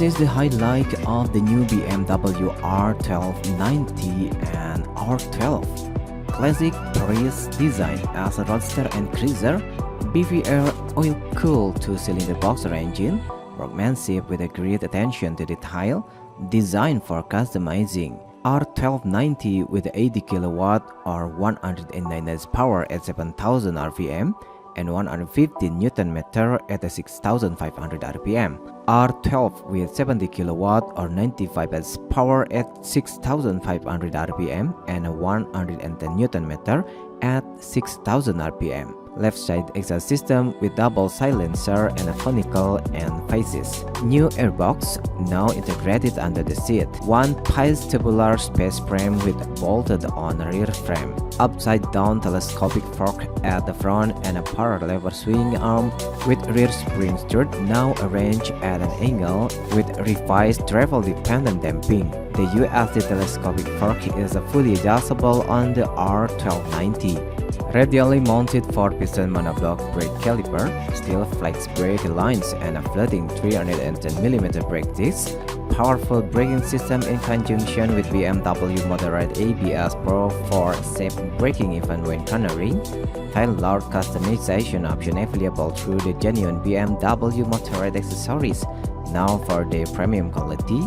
is the highlight of the new BMW R12 nineT and R12. Classic race design as a roadster and cruiser, beefy oil-cooled two-cylinder boxer engine, workmanship with a great attention to detail, designed for customizing. R12 nineT with 80 kW or 109 horsepower at 7,000 rpm and 150 Nm at 6,500 rpm. R12 with 70 kW or 95 horsepower at 6,500 rpm and 110 Nm at 6,000 rpm. Left side exhaust system with double silencer and a conical end faces. New airbox now integrated under the seat. One tubular space frame with bolted on rear frame. Upside down telescopic fork at the front and a power lever swing arm with rear spring stirred now arranged at an angle with revised travel dependent damping. The USD telescopic fork is fully adjustable on the R12 nineT. Radially mounted 4-piston monoblock brake caliper, steel flex brake lines and a floating 310mm brake disc, powerful braking system in conjunction with BMW Motorrad ABS Pro for safe braking even when cornering, tailored customization option available through the genuine BMW Motorrad accessories, now for the premium quality,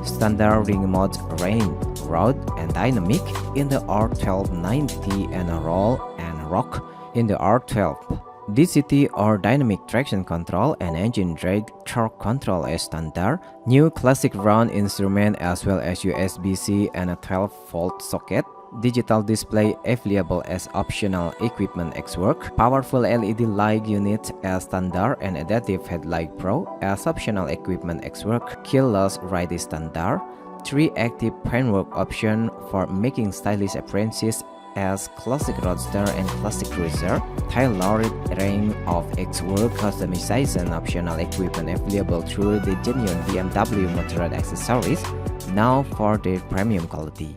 standard ring modes rain, road and dynamic in the R12 nineT and roll and rock in the R12. DCT or dynamic traction control and engine drag torque control as standard. New classic round instrument as well as USB-C and a 12-volt socket. Digital display available as optional equipment X-Work. Powerful LED light unit as standard and adaptive headlight pro as optional equipment X-Work. Keyless ride is standard. 3 active paintwork option for making stylish appearances as classic roadster and classic cruiser. Tailored range of X-Work customization optional equipment available through the genuine BMW Motorrad accessories, now for their premium quality.